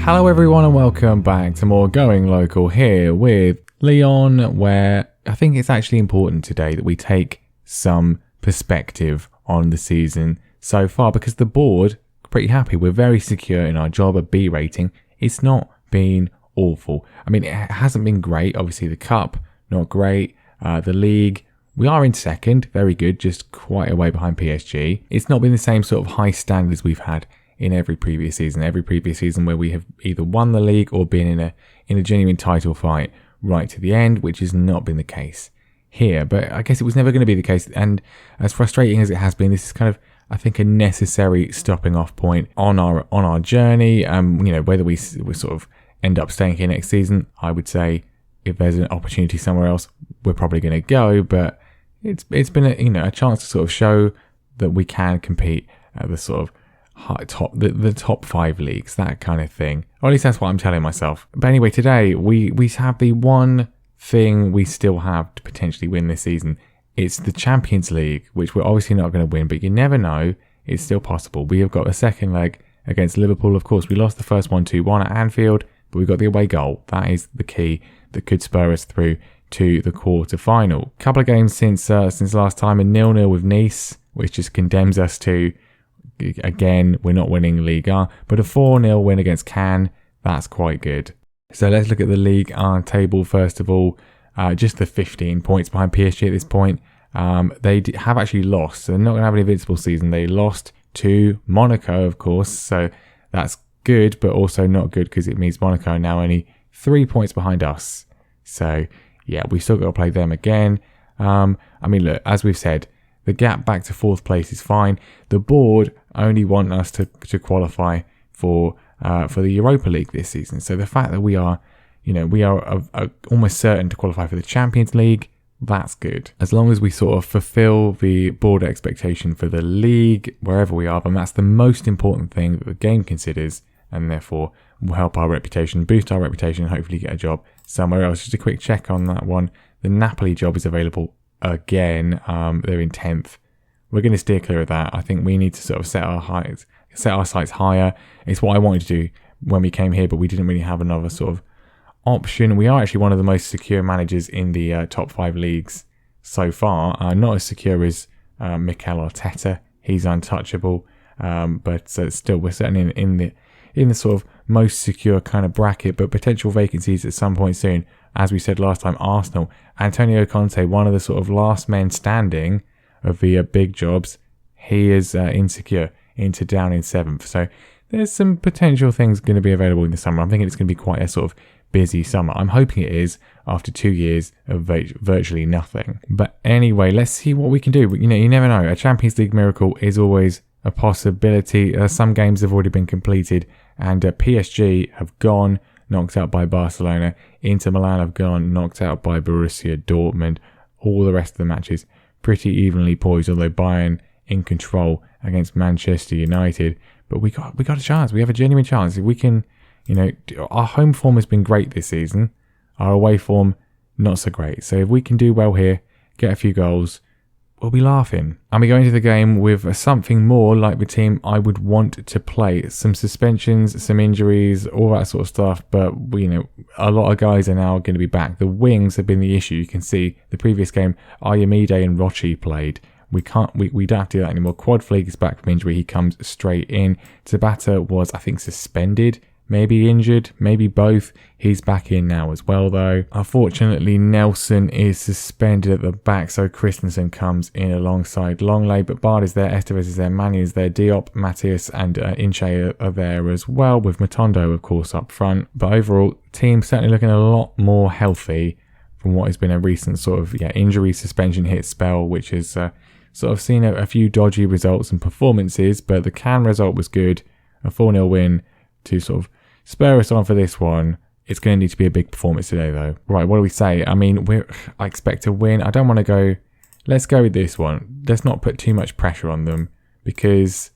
Hello everyone and welcome back to more Going Local here with Lyon, where I think it's actually important today that we take some perspective on the season so far, because the board are pretty happy. We're very secure in our job, a B rating. It's not been awful. I mean, it hasn't been great. Obviously the cup, not great. The league, we are in second, very good, just quite a way behind PSG. It's not been the same sort of high standards we've had in every previous season where we have either won the league or been in a genuine title fight right to the end, which has not been the case here. But I guess it was never going to be the case, and as frustrating as it has been, this is kind of, I think, a necessary stopping off point on our journey. Whether we sort of end up staying here next season, I would say if there's an opportunity somewhere else, we're probably going to go. But it's been a chance to sort of show that we can compete at the sort of the top 5 leagues, that kind of thing, or at least that's what I'm telling myself. But anyway, today we have the one thing we still have to potentially win this season. It's the Champions League, which we're obviously not going to win, but you never know, it's still possible. We have got a second leg against Liverpool. Of course, we lost the first one 2-1 at Anfield, but we got the away goal. That is the key that could spur us through to the quarter-final. Couple of games since last time, a 0-0 with Nice, which just condemns us to, again, we're not winning Ligue 1, but a 4-0 win against Cannes, that's quite good. So let's look at the Ligue 1 table first of all. Just the 15 points behind PSG at this point. They have actually lost, so they're not going to have an invincible season. They lost to Monaco, of course, so that's good, but also not good because it means Monaco are now only 3 points behind us. So yeah, we've still got to play them again. Look, as we've said, the gap back to 4th place is fine. The board only want us to qualify for the Europa League this season. So the fact that we are almost certain to qualify for the Champions League, that's good. As long as we sort of fulfill the board expectation for the league, wherever we are, then that's the most important thing that the game considers, and therefore will help our reputation, boost our reputation, and hopefully get a job somewhere else. Just a quick check on that one. The Napoli job is available again. They're in 10th. We're going to steer clear of that. I think we need to sort of set our sights higher. It's what I wanted to do when we came here, but we didn't really have another sort of option. We are actually one of the most secure managers in the top 5 leagues so far. Not as secure as Mikel Arteta. He's untouchable. But still, we're certainly in the sort of most secure kind of bracket, but potential vacancies at some point soon. As we said last time, Arsenal, Antonio Conte, one of the sort of last men standing of the big jobs, he is insecure, down in 7th. So there's some potential things going to be available in the summer. I'm thinking it's going to be quite a sort of busy summer. I'm hoping it is after 2 years of virtually nothing. But anyway, let's see what we can do. You never know. A Champions League miracle is always a possibility. Some games have already been completed, and PSG have gone knocked out by Barcelona. Inter Milan have gone knocked out by Borussia Dortmund. All the rest of the matches pretty evenly poised, although Bayern in control against Manchester United. But we got a chance. We have a genuine chance. If we can, our home form has been great this season. Our away form, not so great. So if we can do well here, get a few goals, we'll be laughing. And we go into the game with something more like the team I would want to play. Some suspensions, some injuries, all that sort of stuff. But, a lot of guys are now going to be back. The wings have been the issue. You can see the previous game, Ayamide and Rochi played. We don't have to do that anymore. Quad Fleek is back from injury. He comes straight in. Tabata was, I think, suspended. Maybe injured, maybe both. He's back in now as well, though. Unfortunately, Nelson is suspended at the back, so Christensen comes in alongside Longley. But Bard is there, Estevez is there, Manu is there, Diop, Matthias and Inche are there as well, with Matondo, of course, up front. But overall, team certainly looking a lot more healthy from what has been a recent sort of injury suspension hit spell, which has sort of seen a few dodgy results and performances. But the Cannes result was good, a 4-0 win to sort of spur us on for this one. It's going to need to be a big performance today, though. Right, what do we say? I expect to win. I don't want to go. Let's go with this one. Let's not put too much pressure on them, because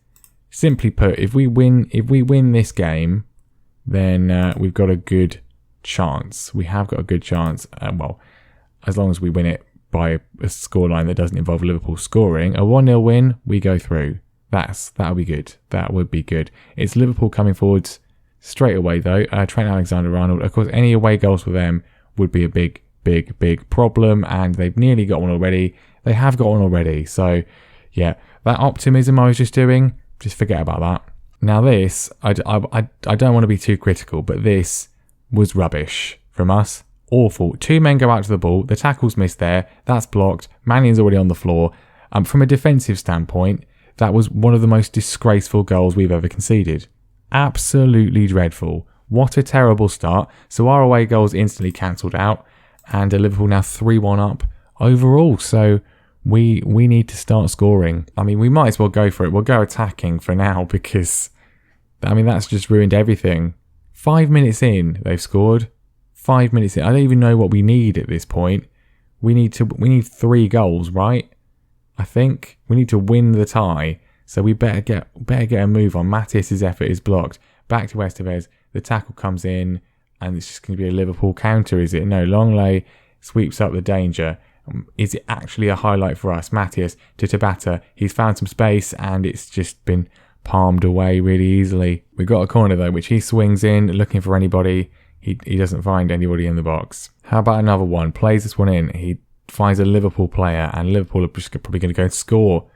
simply put, if we win this game, then we've got a good chance. We have got a good chance. As long as we win it by a scoreline that doesn't involve Liverpool scoring. A 1-0 win, we go through. That'll be good. That would be good. It's Liverpool coming forwards straight away though. Trent Alexander-Arnold, of course, any away goals for them would be a big problem, and they've nearly got one already. They have got one already. So, yeah, that optimism I was just doing, just forget about that. Now this, I don't want to be too critical, but this was rubbish from us. Awful. 2 men go out to the ball. The tackle's missed there. That's blocked. Mannion's already on the floor. From a defensive standpoint, that was one of the most disgraceful goals we've ever conceded. Absolutely dreadful. What a terrible start. So our away goal's instantly cancelled out, and Liverpool now 3-1 up overall. So we need to start scoring. I mean, we might as well go for it. We'll go attacking for now because, I mean, that's just ruined everything. 5 minutes in, they've scored. 5 minutes in. I don't even know what we need at this point. We need 3 goals, right? I think we need to win the tie. So we better get a move on. Matthias's effort is blocked. Back to Estevez. The tackle comes in, and it's just going to be a Liverpool counter, is it? No, Longley sweeps up the danger. Is it actually a highlight for us? Matthias to Tabata. He's found some space, and it's just been palmed away really easily. We got a corner though, which he swings in, looking for anybody. He doesn't find anybody in the box. How about another one? Plays this one in. He finds a Liverpool player, and Liverpool are probably going to go and score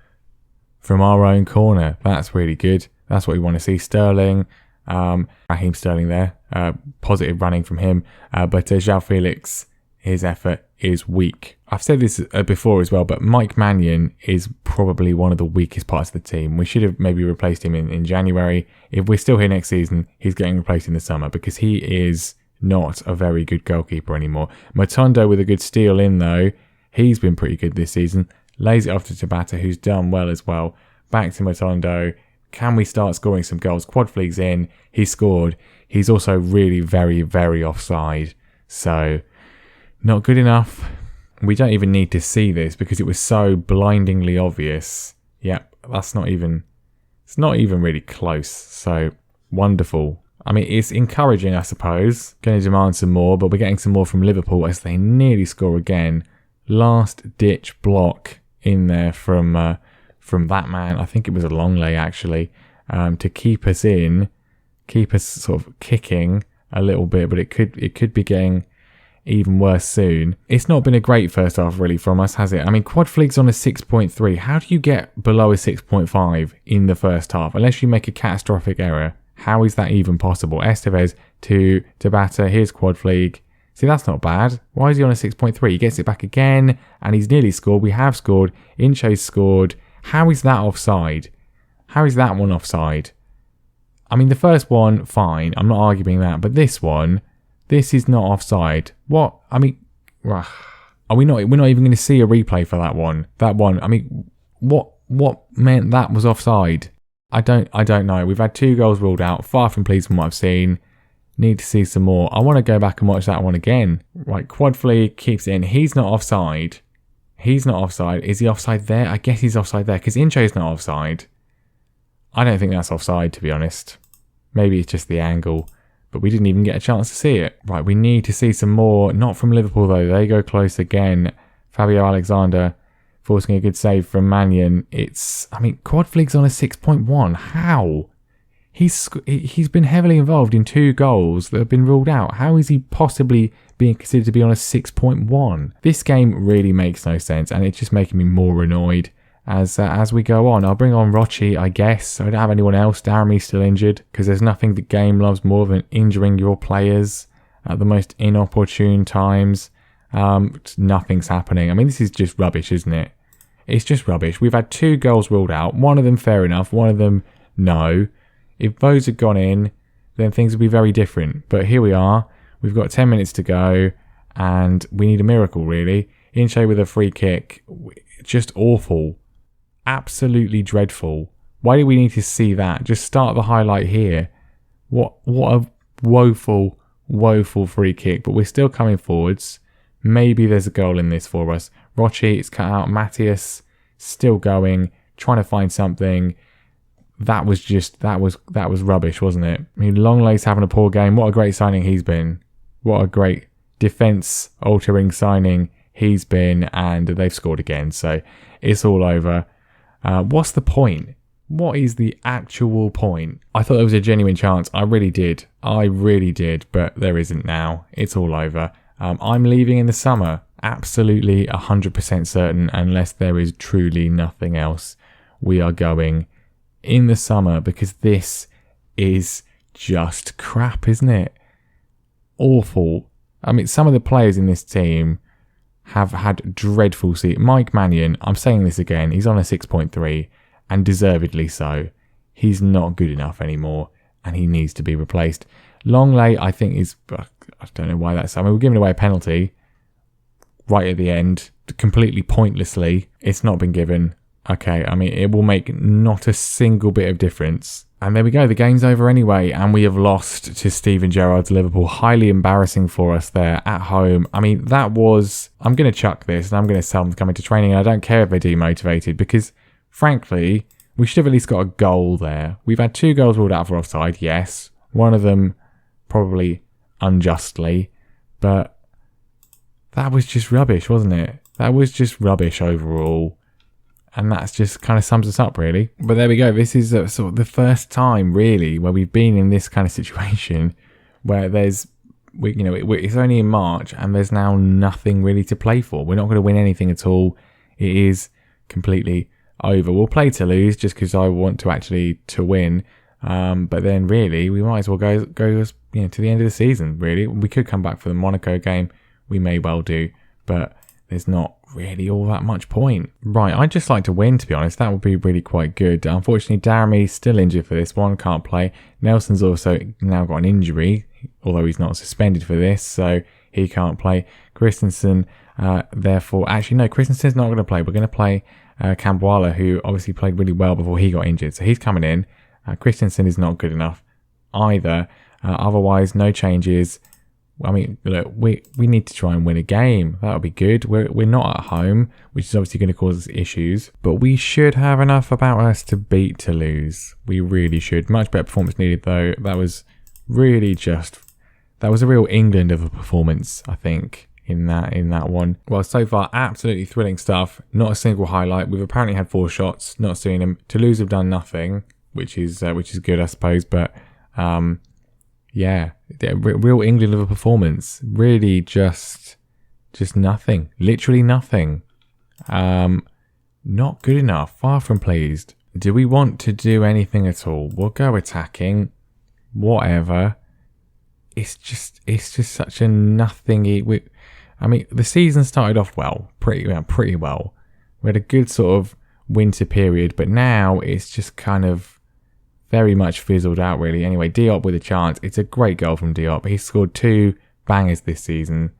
from our own corner. That's really good. That's what we want to see. Sterling, Raheem Sterling there. Positive running from him. But João Felix, his effort is weak. I've said this before as well, but Mike Mannion is probably one of the weakest parts of the team. We should have maybe replaced him in January. If we're still here next season, he's getting replaced in the summer because he is not a very good goalkeeper anymore. Matondo with a good steal in though. He's been pretty good this season. Lays it off to Tabata, who's done well as well. Back to Matondo. Can we start scoring some goals? Quad Fleet's in. He scored. He's also really very, very offside. So, not good enough. We don't even need to see this because it was so blindingly obvious. Yep, it's not even really close. So, wonderful. I mean, it's encouraging, I suppose. Going to demand some more, but we're getting some more from Liverpool as they nearly score again. Last ditch block in there from that man. I think it was a Longley actually, to keep us in, keep us sort of kicking a little bit, but it could be getting even worse soon. It's not been a great first half really from us, has it? I mean, Quad Fleet's on a 6.3. How do you get below a 6.5 in the first half unless you make a catastrophic error? How is that even possible? Estevez to Tabata. Here's Quad Fleet. See, that's not bad. Why is he on a 6.3? He gets it back again, and he's nearly scored. We have scored. Incho's scored. How is that offside? How is that one offside? I mean, the first one, fine. I'm not arguing that. But this one, this is not offside. What? I mean, are we not? We're not even going to see a replay for that one. That one. I mean, what meant that was offside? I don't know. We've had 2 goals ruled out. Far from pleased from what I've seen. Need to see some more. I want to go back and watch that one again. Right, Quad Fleet keeps it in. He's not offside. He's not offside. Is he offside there? I guess he's offside there because Incho's not offside. I don't think that's offside, to be honest. Maybe it's just the angle, but we didn't even get a chance to see it. Right, we need to see some more. Not from Liverpool, though. They go close again. Fabio Alexander forcing a good save from Mannion. Quad Fleet's on a 6.1. How? He's been heavily involved in 2 goals that have been ruled out. How is he possibly being considered to be on a 6.1? This game really makes no sense, and it's just making me more annoyed as we go on. I'll bring on Rochi, I guess. I don't have anyone else. Darami's still injured because there's nothing the game loves more than injuring your players at the most inopportune times. Nothing's happening. I mean, this is just rubbish, isn't it? It's just rubbish. We've had 2 goals ruled out. One of them fair enough. One of them no. If those had gone in, then things would be very different. But here we are. We've got 10 minutes to go, and we need a miracle, really. Inche with a free kick. Just awful. Absolutely dreadful. Why do we need to see that? Just start the highlight here. What a woeful free kick. But we're still coming forwards. Maybe there's a goal in this for us. Rochi, it's cut out. Matthias, still going. Trying to find something. That was rubbish, wasn't it? I mean, Longley's having a poor game. What a great signing he's been. What a great defence-altering signing he's been. And they've scored again. So it's all over. What's the point? What is the actual point? I thought there was a genuine chance. I really did. But there isn't now. It's all over. I'm leaving in the summer. Absolutely 100% certain, unless there is truly nothing else. We are going in the summer because this is just crap, isn't it? Awful. I mean, some of the players in this team have had dreadful seasons. Mike Mannion, I'm saying this again, he's on a 6.3 and deservedly so. He's not good enough anymore and he needs to be replaced. Longley, I think, is... I don't know why that's... I mean, we're giving away a penalty right at the end, completely pointlessly. It's not been given. Okay, I mean, it will make not a single bit of difference. And there we go, the game's over anyway, and we have lost to Steven Gerrard's Liverpool. Highly embarrassing for us there at home. I mean, that was... I'm going to chuck this, and I'm going to tell them to come into training, and I don't care if they're demotivated, because, frankly, we should have at least got a goal there. We've had 2 goals ruled out for offside, yes. One of them probably unjustly, but that was just rubbish, wasn't it? That was just rubbish overall. And that's just kind of sums us up, really. But there we go. This is sort of the first time, really, where we've been in this kind of situation where it's only in March and there's now nothing really to play for. We're not going to win anything at all. It is completely over. We'll play to lose just because I want to win. But then, really, we might as well go to the end of the season, really. We could come back for the Monaco game. We may well do. But there's not really all that much point. Right, I'd just like to win, to be honest. That would be really quite good. Unfortunately, Darami's still injured for this one, can't play. Nelson's also now got an injury, although he's not suspended for this, so he can't play. Christensen, Christensen's not going to play. We're going to play Camboala, who obviously played really well before he got injured, so he's coming in. Christensen is not good enough either. Otherwise, no changes. I mean, look, we need to try and win a game. That would be good. We're not at home, which is obviously going to cause us issues. But we should have enough about us to beat Toulouse. We really should. Much better performance needed, though. That was really that was a real England of a performance, I think, in that one. Well, so far, absolutely thrilling stuff. Not a single highlight. We've apparently had 4 shots. Not seeing them. Toulouse have done nothing, which is good, I suppose. But yeah, real England of a performance. Really just nothing. Literally nothing. Not good enough. Far from pleased. Do we want to do anything at all? We'll go attacking. Whatever. It's just such a nothing. I mean, the season started off pretty well. We had a good sort of winter period, but now it's just kind of very much fizzled out, really. Anyway, Diop with a chance. It's a great goal from Diop. He's scored 2 bangers this season.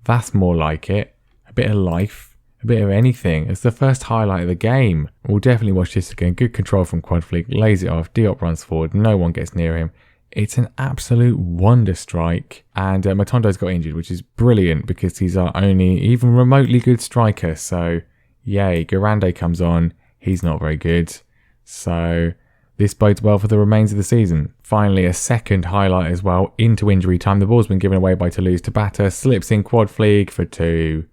That's more like it. A bit of life. A bit of anything. It's the first highlight of the game. We'll definitely watch this again. Good control from Quadfleet. Lays it off. Diop runs forward. No one gets near him. It's an absolute wonder strike. And Matondo's got injured, which is brilliant because he's our only even remotely good striker. So, yay. Garande comes on. He's not very good. So this bodes well for the remains of the season. Finally, a second highlight as well into injury time. The ball's been given away by Toulouse. Tabata slips in Quadfleet for 2.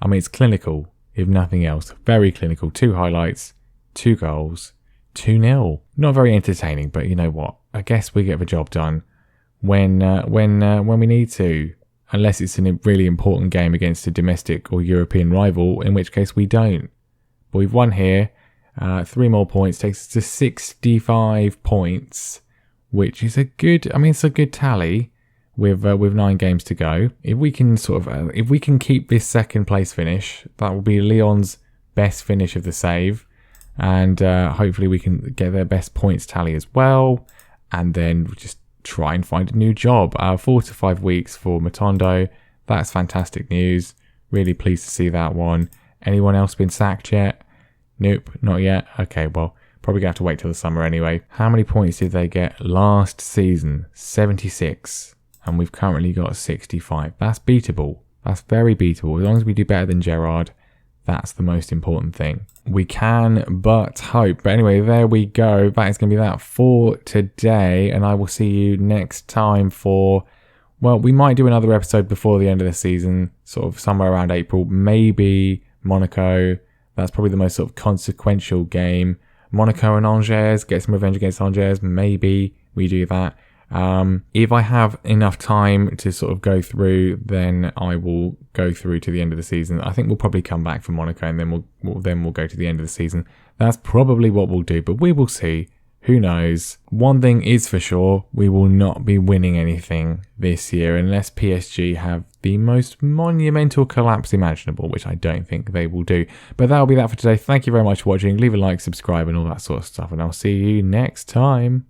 I mean, it's clinical, if nothing else. Very clinical. 2 highlights, 2 goals, 2-0. Not very entertaining, but you know what? I guess we get the job done when we need to. Unless it's a really important game against a domestic or European rival, in which case we don't. But we've won here. 3 more points takes us to 65 points, which is a good tally with 9 games to go. If we can keep this second place finish, that will be Lyon's best finish of the save, and hopefully we can get their best points tally as well, and then just try and find a new job. 4 to 5 weeks for Matondo. That's fantastic news. Really pleased to see that one. Anyone else been sacked yet? Nope, not yet. Okay, well, probably going to have to wait till the summer anyway. How many points did they get last season? 76. And we've currently got 65. That's beatable. That's very beatable. As long as we do better than Gerrard, that's the most important thing. We can but hope. But anyway, there we go. That is going to be that for today. And I will see you next time for... Well, we might do another episode before the end of the season. Sort of somewhere around April. Maybe Monaco. That's probably the most sort of consequential game. Monaco and Angers, get some revenge against Angers. Maybe we do that. If I have enough time to sort of go through, then I will go through to the end of the season. I think we'll probably come back from Monaco and then we'll go to the end of the season. That's probably what we'll do, but we will see. Who knows? One thing is for sure, we will not be winning anything this year unless PSG have the most monumental collapse imaginable, which I don't think they will do. But that'll be that for today. Thank you very much for watching. Leave a like, subscribe, and all that sort of stuff, and I'll see you next time.